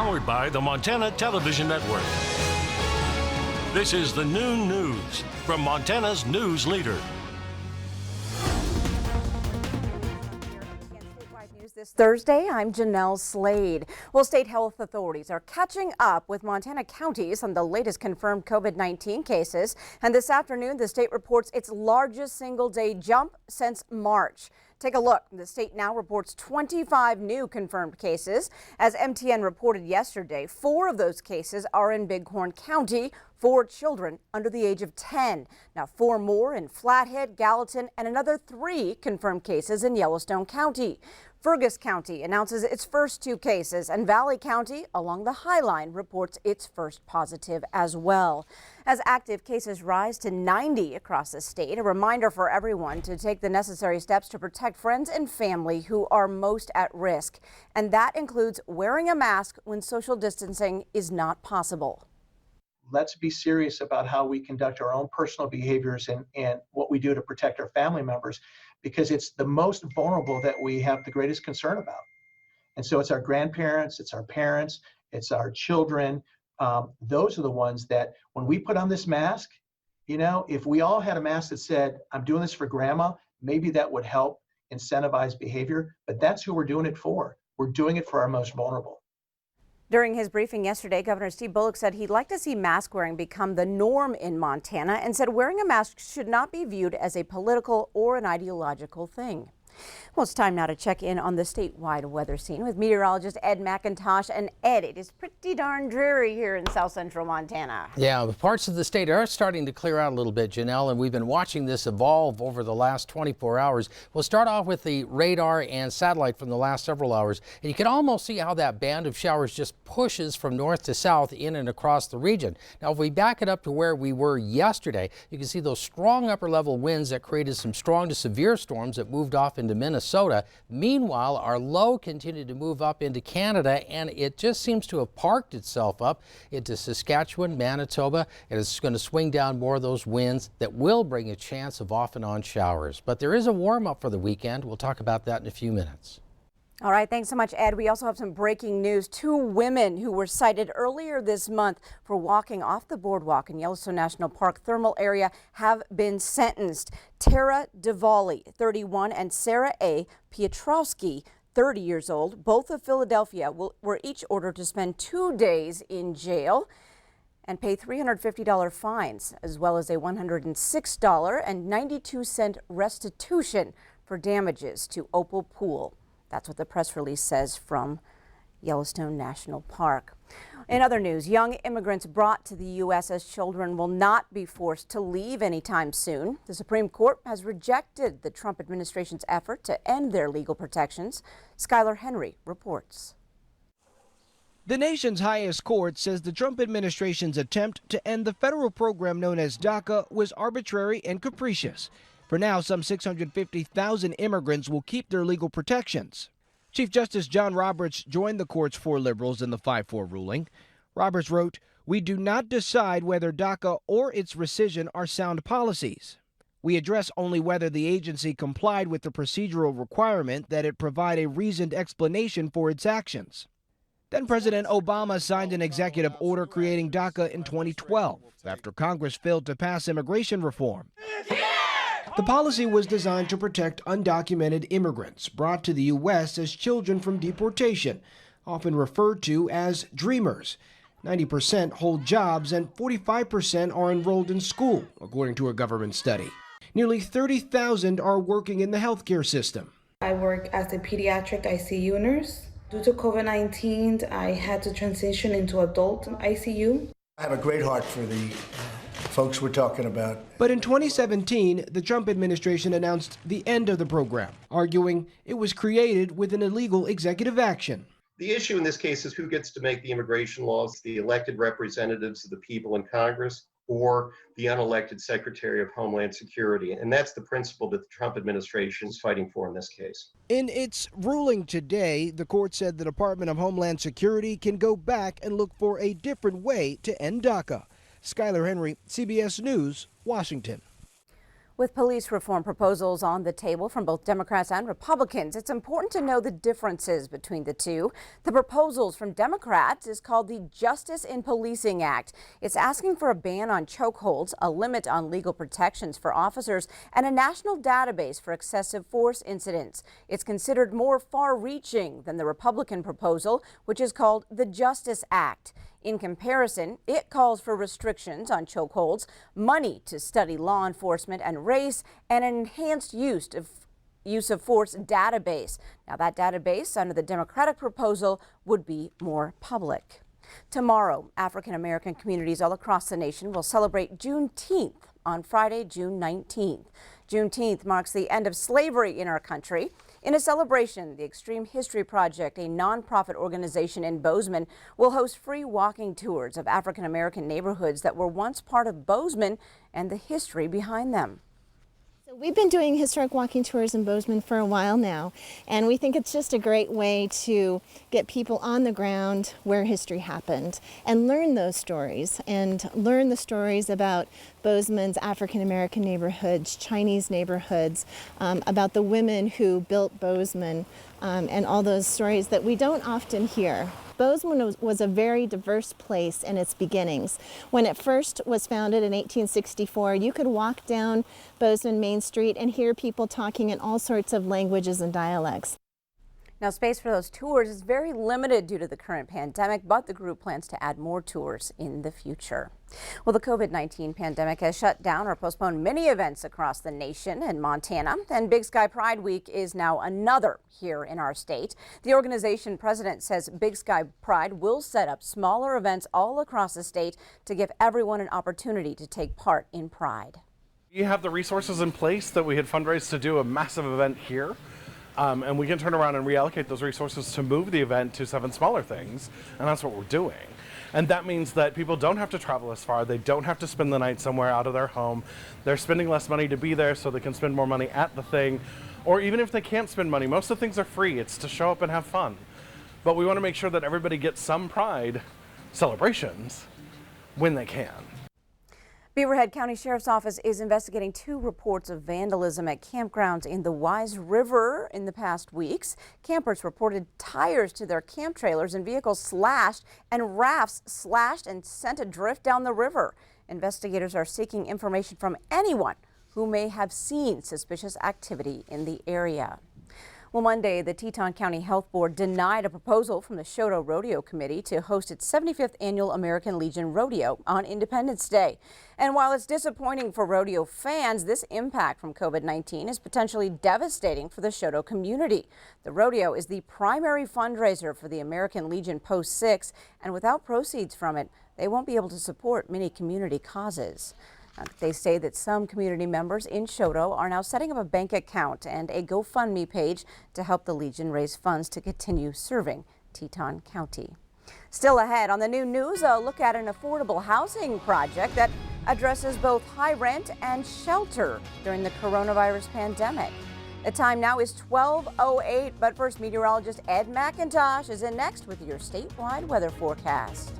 Powered by the Montana Television Network. This is the Noon News from Montana's news leader. This Thursday, I'm Jeanelle Slade. Well, state health authorities are catching up with Montana counties on the latest confirmed COVID-19 cases. And this afternoon, the state reports its largest single-day jump since March. Take a look. The state now reports 25 new confirmed cases. As MTN reported yesterday, 4 of those cases are in Bighorn County, 4 children under the age of 10. Now 4 more in Flathead, Gallatin, and another 3 confirmed cases in Yellowstone County. Fergus County announces its first 2 cases, and Valley County along the High Line reports its first positive as well. As active cases rise to 90 across the state, a reminder for everyone to take the necessary steps to protect friends and family who are most at risk. And that includes wearing a mask when social distancing is not possible. Let's be serious about how we conduct our own personal behaviors and what we do to protect our family members, because it's the most vulnerable that we have the greatest concern about. And so it's our grandparents, it's our parents, it's our children. Those are the ones that when we put on this mask, you know, if we all had a mask that said, I'm doing this for grandma, maybe that would help incentivize behavior, but that's who we're doing it for. We're doing it for our most vulnerable. During his briefing yesterday, Governor Steve Bullock said he'd like to see mask wearing become the norm in Montana and said wearing a mask should not be viewed as a political or an ideological thing. Well, it's time now to check in on the statewide weather scene with meteorologist Ed McIntosh. And Ed, it is pretty darn dreary here in south central Montana. Yeah, parts of the state are starting to clear out a little bit, Jeanelle, and we've been watching this evolve over the last 24 hours. We'll start off with the radar and satellite from the last several hours, and you can almost see how that band of showers just pushes from north to south in and across the region. Now, if we back it up to where we were yesterday, you can see those strong upper level winds that created some strong to severe storms that moved off into Minnesota. Meanwhile, our low continued to move up into Canada, and it just seems to have parked itself up into Saskatchewan, Manitoba, and it's going to swing down more of those winds that will bring a chance of off and on showers. But there is a warm up for the weekend. We'll talk about that in a few minutes. All right, thanks so much, Ed. We also have some breaking news. 2 women who were cited earlier this month for walking off the boardwalk in Yellowstone National Park thermal area have been sentenced. Tara Duvally, 31, and Sarah A. Piotrowski, 30 years old, both of Philadelphia, were each ordered to spend 2 days in jail and pay $350 fines, as well as a $106.92 restitution for damages to Opal Pool. That's what the press release says from Yellowstone National Park. In other news, young immigrants brought to the U.S. as children will not be forced to leave anytime soon. The Supreme Court has rejected the Trump administration's effort to end their legal protections. Skylar Henry reports. The nation's highest court says the Trump administration's attempt to end the federal program known as DACA was arbitrary and capricious. For now, some 650,000 immigrants will keep their legal protections. Chief Justice John Roberts joined the court's 4 liberals in the 5-4 ruling. Roberts wrote, "We do not decide whether DACA or its rescission are sound policies. We address only whether the agency complied with the procedural requirement that it provide a reasoned explanation for its actions." Then President Obama signed an executive order creating DACA in 2012 after Congress failed to pass immigration reform. The policy was designed to protect undocumented immigrants brought to the U.S. as children from deportation, often referred to as dreamers. 90% hold jobs and 45% are enrolled in school, according to a government study. Nearly 30,000 are working in the healthcare system. I work as a pediatric ICU nurse. Due to COVID-19, I had to transition into adult ICU. I have a great heart for the folks we're talking about. But in 2017, the Trump administration announced the end of the program, arguing it was created with an illegal executive action. The issue in this case is who gets to make the immigration laws, the elected representatives of the people in Congress or the unelected Secretary of Homeland Security. And that's the principle that the Trump administration is fighting for in this case. In its ruling today, the court said the Department of Homeland Security can go back and look for a different way to end DACA. Skylar Henry, CBS News, Washington. With police reform proposals on the table from both Democrats and Republicans, it's important to know the differences between the two. The proposals from Democrats is called the Justice in Policing Act. It's asking for a ban on chokeholds, a limit on legal protections for officers, and a national database for excessive force incidents. It's considered more far-reaching than the Republican proposal, which is called the Justice Act. In comparison, it calls for restrictions on chokeholds, money to study law enforcement and race, and an enhanced use of force database. Now, that database under the Democratic proposal would be more public. Tomorrow, African American communities all across the nation will celebrate Juneteenth on Friday, June 19th. Juneteenth marks the end of slavery in our country. In a celebration, the Extreme History Project, a nonprofit organization in Bozeman, will host free walking tours of African American neighborhoods that were once part of Bozeman and the history behind them. So we've been doing historic walking tours in Bozeman for a while now, and we think it's just a great way to get people on the ground where history happened and learn those stories and learn the stories about Bozeman's African American neighborhoods, Chinese neighborhoods, about the women who built Bozeman, and all those stories that we don't often hear. Bozeman was a very diverse place in its beginnings. When it first was founded in 1864, you could walk down Bozeman Main Street and hear people talking in all sorts of languages and dialects. Now, space for those tours is very limited due to the current pandemic, but the group plans to add more tours in the future. Well, the COVID-19 pandemic has shut down or postponed many events across the nation and Montana, and Big Sky Pride Week is now another here in our state. The organization president says Big Sky Pride will set up smaller events all across the state to give everyone an opportunity to take part in Pride. We have the resources in place that we had fundraised to do a massive event here. And we can turn around and reallocate those resources to move the event to 7 smaller things, and that's what we're doing. And that means that people don't have to travel as far, they don't have to spend the night somewhere out of their home. They're spending less money to be there so they can spend more money at the thing. Or even if they can't spend money, most of the things are free, it's to show up and have fun. But we want to make sure that everybody gets some Pride celebrations when they can. Beaverhead County Sheriff's Office is investigating 2 reports of vandalism at campgrounds in the Wise River in the past weeks. Campers reported tires to their camp trailers and vehicles slashed and rafts slashed and sent adrift down the river. Investigators are seeking information from anyone who may have seen suspicious activity in the area. Well, Monday, the Teton County Health Board denied a proposal from the Shoto Rodeo Committee to host its 75th annual American Legion Rodeo on Independence Day. And while it's disappointing for rodeo fans, this impact from COVID-19 is potentially devastating for the Shoto community. The rodeo is the primary fundraiser for the American Legion Post 6, and without proceeds from it, they won't be able to support many community causes. They say that some community members in Shoto are now setting up a bank account and a GoFundMe page to help the Legion raise funds to continue serving Teton County. Still ahead on the new news, a look at an affordable housing project that addresses both high rent and shelter during the coronavirus pandemic. The time now is 12:08, but first, meteorologist Ed McIntosh is in next with your statewide weather forecast.